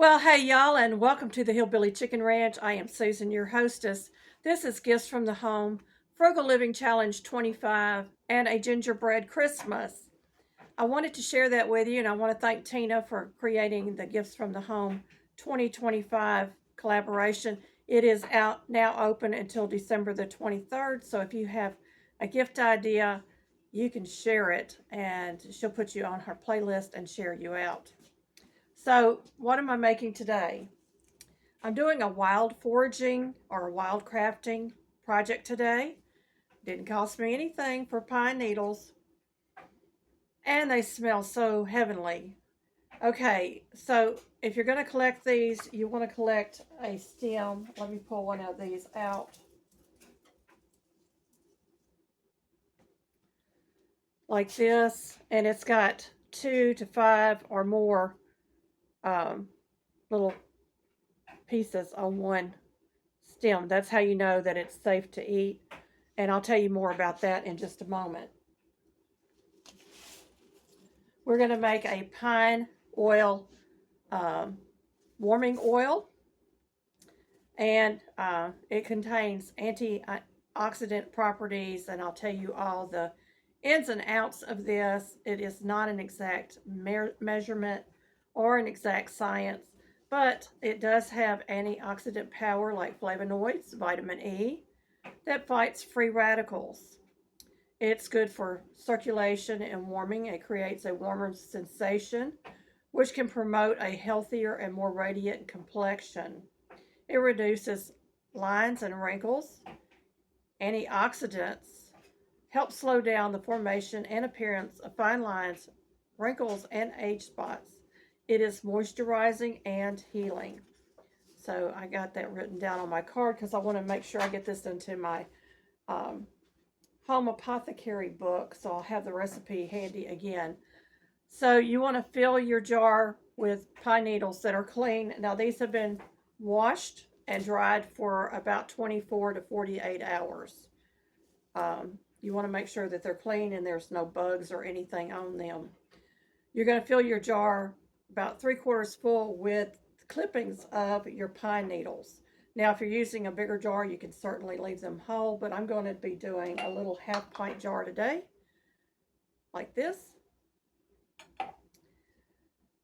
Well, hey, y'all, and welcome to the Hillbilly Chicken Ranch. I am Susan, your hostess. This is Gifts from the Home, Frugal Living Challenge 25, and a gingerbread Christmas. I wanted to share that with you, and I want to thank Tina for creating the Gifts from the Home 2025 collaboration. It is out now, open until December the 23rd. So if you have a gift idea, you can share it, and she'll put you on her playlist and share you out. So, what am I making today? I'm doing a wild foraging or wild crafting project today. Didn't cost me anything for pine needles, and they smell so heavenly. Okay, so if you're going to collect these, you want to collect a stem. Let me pull one of these out. Like this, and it's got 2 to 5 or more um, little pieces on one stem. That's how you know that it's safe to eat. And I'll tell you more about that in just a moment. We're going to make a pine oil um, warming oil, and it contains antioxidant properties, and I'll tell you all the ins and outs of this. It is not an exact measurement or an exact science, but it does have antioxidant power like flavonoids, vitamin E, that fights free radicals. It's good for circulation and warming. It creates a warmer sensation, which can promote a healthier and more radiant complexion. It reduces lines and wrinkles. Antioxidants help slow down the formation and appearance of fine lines, wrinkles, and age spots. It is moisturizing and healing. So I got that written down on my card because I want to make sure I get this into my um, home apothecary book, so I'll have the recipe handy again. So you want to fill your jar with pine needles that are clean. Now these have been washed and dried for about 24 to 48 hours. You want to make sure that they're clean and there's no bugs or anything on them. You're going to fill your jar about 3/4 full with clippings of your pine needles. Now, if you're using a bigger jar, you can certainly leave them whole, but I'm going to be doing a little half-pint jar today, like this.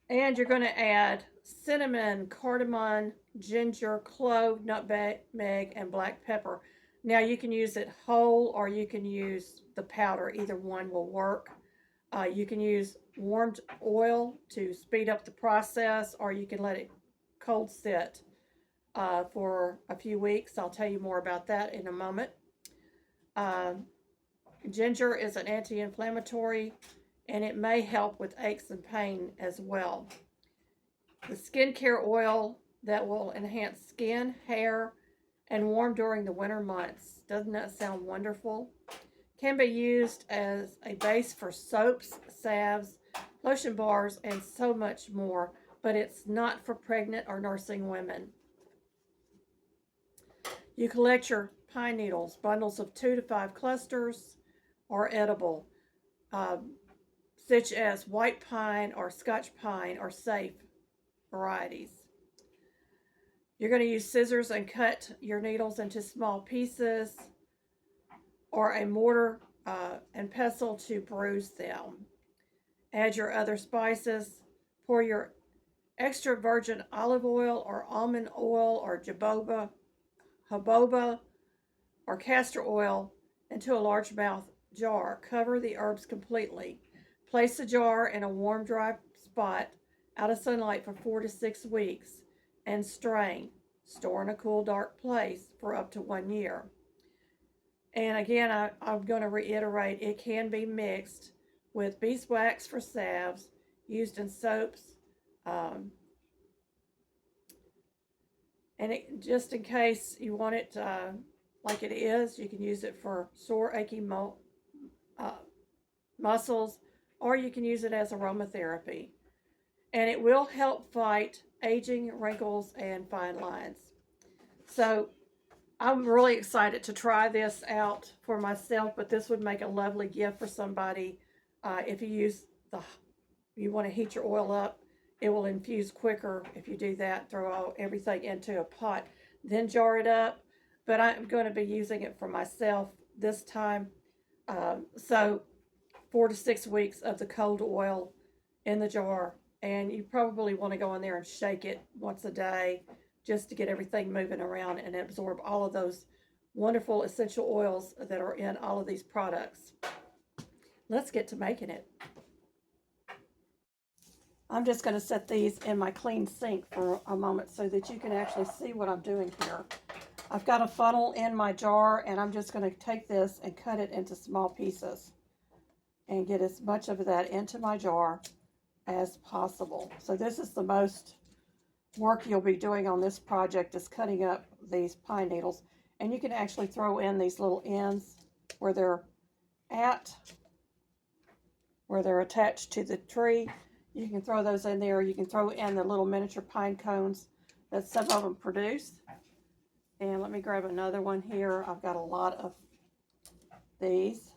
And you're going to add cinnamon, cardamom, ginger, clove, nutmeg, and black pepper. Now, you can use it whole or you can use the powder. Either one will work. You can use warmed oil to speed up the process, or you can let it cold sit for a few weeks. I'll tell you more about that in a moment. Uh, Ginger is an anti-inflammatory, and it may help with aches and pain as well. The skincare oil that will enhance skin, hair, and warm during the winter months. Doesn't that sound wonderful? Can be used as a base for soaps, salves, lotion bars, and so much more, but it's not for pregnant or nursing women. You collect your pine needles. Bundles of 2 to 5 clusters are edible, uh, such as white pine or Scotch pine are safe varieties. You're going to use scissors and cut your needles into small pieces, or a mortar and pestle to bruise them. Add your other spices. Pour your extra virgin olive oil or almond oil or jojoba or castor oil into a largemouth jar. Cover the herbs completely. Place the jar in a warm, dry spot out of sunlight for 4 to 6 weeks and strain. Store in a cool, dark place for up to 1 year. And again, I'm going to reiterate, it can be mixed with beeswax for salves, used in soaps, um, and just in case you want it like it is, you can use it for sore, achy uh, muscles, or you can use it as aromatherapy. And it will help fight aging, wrinkles, and fine lines. So I'm really excited to try this out for myself, but this would make a lovely gift for somebody if you want to heat your oil up it will infuse quicker if you do that. Throw everything into a pot, then jar it up. But I'm going to be using it for myself this time. So 4 to 6 weeks of the cold oil in the jar. And you probably want to go in there and shake it once a day just to get everything moving around and absorb all of those wonderful essential oils that are in all of these products. Let's get to making it. I'm just going to set these in my clean sink for a moment so that you can actually see what I'm doing here. I've got a funnel in my jar, and I'm just going to take this and cut it into small pieces and get as much of that into my jar as possible. So this is the most work you'll be doing on this project, is cutting up these pine needles. And you can actually throw in these little ends where they're attached to the tree. You can throw those in there. You can throw in the little miniature pine cones that some of them produce. And let me grab another one here. I've got a lot of these.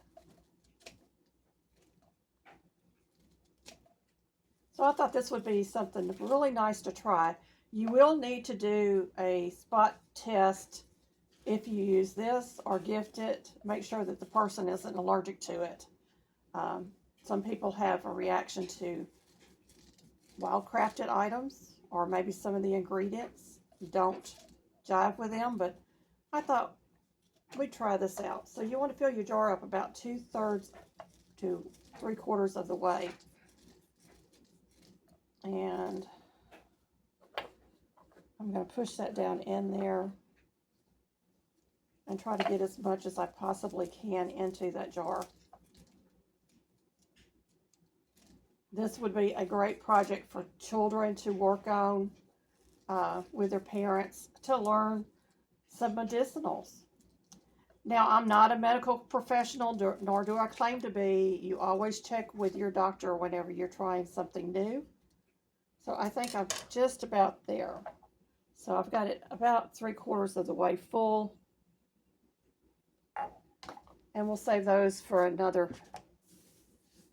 So I thought this would be something really nice to try. You will need to do a spot test if you use this or gift it. Make sure that the person isn't allergic to it. Some people have a reaction to Wildcrafted items, or maybe some of the ingredients don't jive with them, but I thought we'd try this out. So you want to fill your jar up about 2/3 to 3/4 of the way. And I'm going to push that down in there and try to get as much as I possibly can into that jar. This would be a great project for children to work on with their parents to learn some medicinals. Now, I'm not a medical professional, nor do I claim to be. You always check with your doctor whenever you're trying something new. So I think I'm just about there. So I've got it about 3/4 of the way full. And we'll save those for another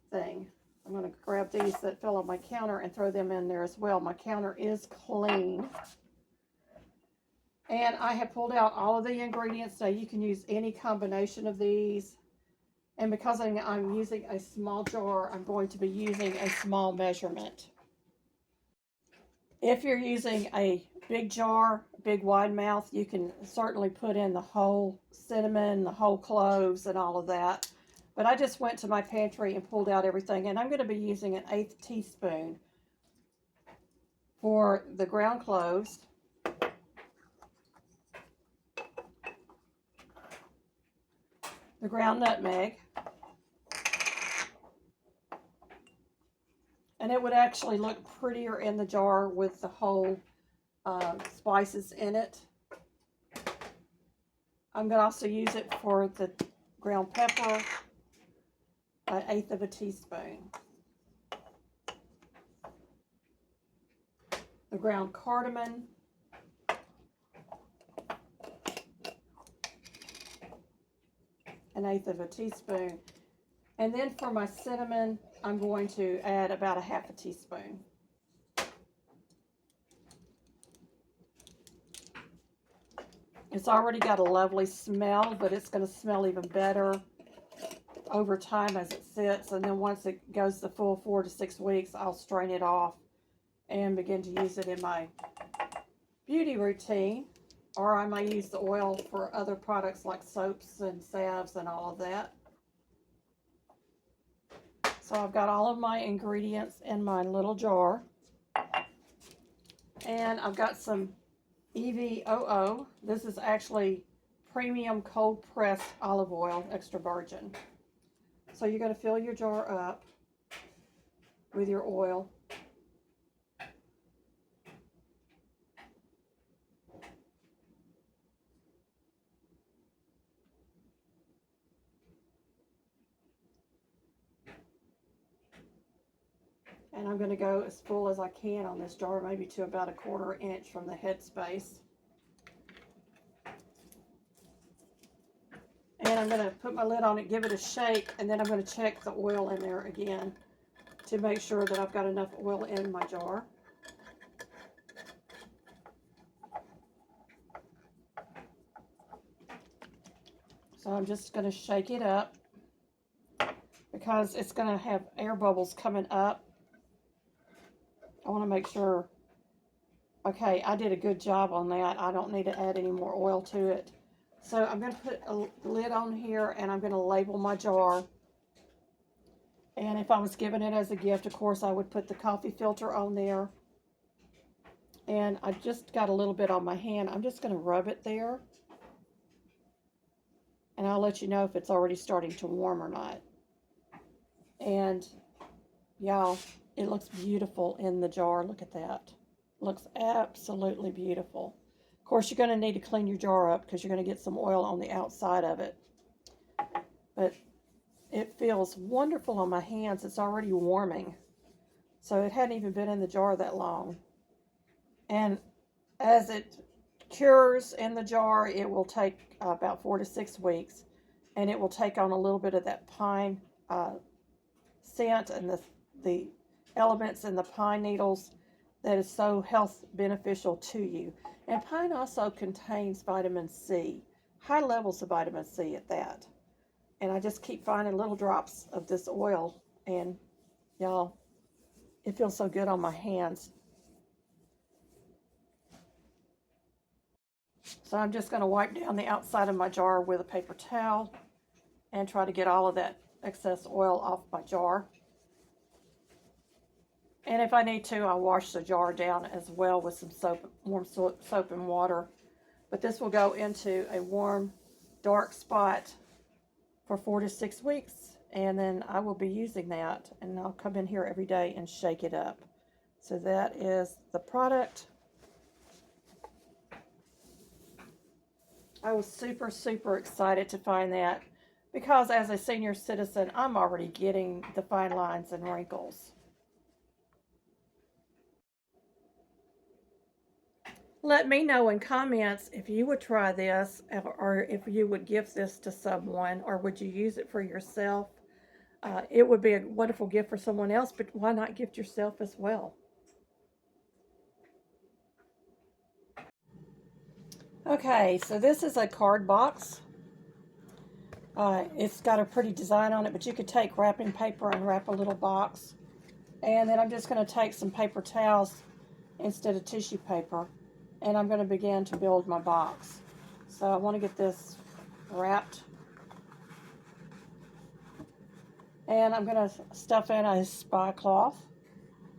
thing. I'm going to grab these that fell on my counter and throw them in there as well. My counter is clean. And I have pulled out all of the ingredients. Now you can use any combination of these. And because I'm using a small jar, I'm going to be using a small measurement. If you're using a big jar, big wide mouth, you can certainly put in the whole cinnamon, the whole cloves, and all of that. But I just went to my pantry and pulled out everything, and I'm going to be using an 1/8 teaspoon for the ground cloves, the ground nutmeg, and it would actually look prettier in the jar with the whole spices in it. I'm going to also use it for the ground pepper, 1/8 teaspoon. The ground cardamom, an 1/8 teaspoon. And then for my cinnamon, I'm going to add about 1/2 teaspoon. It's already got a lovely smell, but it's going to smell even better over time as it sits. And then once it goes the full 4 to 6 weeks, I'll strain it off and begin to use it in my beauty routine. Or I may use the oil for other products like soaps and salves and all of that. So I've got all of my ingredients in my little jar. And I've got some EVOO. This is actually premium cold pressed olive oil, extra virgin. So you're going to fill your jar up with your oil. And I'm going to go as full as I can on this jar, maybe to about 1/4 inch from the head space. And I'm going to put my lid on it, give it a shake, and then I'm going to check the oil in there again to make sure that I've got enough oil in my jar. So I'm just going to shake it up because it's going to have air bubbles coming up. I want to make sure, okay, I did a good job on that. I don't need to add any more oil to it. So I'm going to put a lid on here and I'm going to label my jar. And if I was giving it as a gift, of course, I would put the coffee filter on there. And I just got a little bit on my hand. I'm just going to rub it there. And I'll let you know if it's already starting to warm or not. And y'all, it looks beautiful in the jar. Look at that. It looks absolutely beautiful. Of course, you're going to need to clean your jar up because you're going to get some oil on the outside of it. But it feels wonderful on my hands. It's already warming. So it hadn't even been in the jar that long. And as it cures in the jar, it will take about 4 to 6 weeks. And it will take on a little bit of that pine scent and the elements in the pine needles that is so health beneficial to you. And pine also contains vitamin C, high levels of vitamin C at that. And I just keep finding little drops of this oil, and y'all, it feels so good on my hands. So I'm just going to wipe down the outside of my jar with a paper towel and try to get all of that excess oil off my jar. And if I need to, I'll wash the jar down as well with some soap, warm soap and water. But this will go into a warm, dark spot for 4 to 6 weeks, and then I will be using that, and I'll come in here every day and shake it up. So that is the product. I was super excited to find that because as a senior citizen, I'm already getting the fine lines and wrinkles. Let me know in comments if you would try this or if you would gift this to someone, or would you use it for yourself. It would be a wonderful gift for someone else, but why not gift yourself as well? Okay, so this is a card box. It's got a pretty design on it, but you could take wrapping paper and wrap a little box. And then I'm just going to take some paper towels instead of tissue paper. And I'm going to begin to build my box. So I want to get this wrapped. And I'm going to stuff in a spa cloth,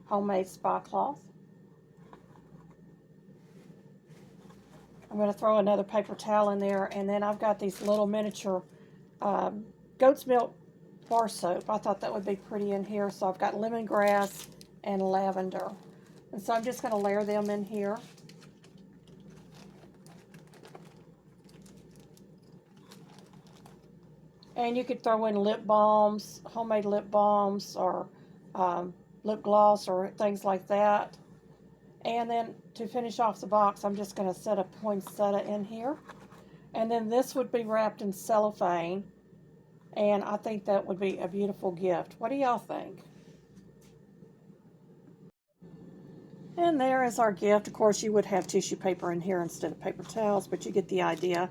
homemade spa cloth. I'm going to throw another paper towel in there, and then I've got these little miniature goat's milk bar soap. I thought that would be pretty in here, so I've got lemongrass and lavender. And so I'm just going to layer them in here. And you could throw in lip balms, homemade lip balms, or lip gloss, or things like that. And then to finish off the box, I'm just going to set a poinsettia in here. And then this would be wrapped in cellophane. And I think that would be a beautiful gift. What do y'all think? And there is our gift. Of course, you would have tissue paper in here instead of paper towels, but you get the idea.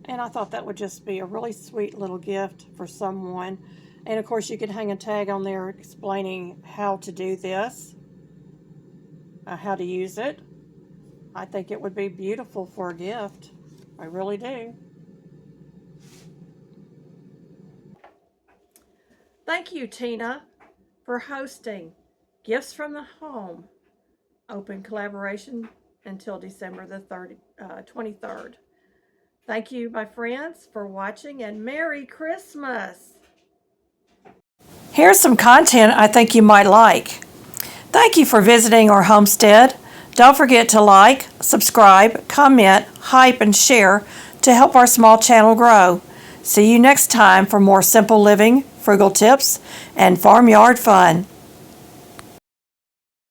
And I thought that would just be a really sweet little gift for someone. And of course, you could hang a tag on there explaining how to do this, how to use it. I think it would be beautiful for a gift. I really do. Thank you, Tina, for hosting Gifts from the Home. Open collaboration until December the 23rd. Thank you, my friends, for watching, and Merry Christmas. Here's some content I think you might like. Thank you for visiting our homestead. Don't forget to like, subscribe, comment, hype, and share to help our small channel grow. See you next time for more simple living, frugal tips, and farmyard fun.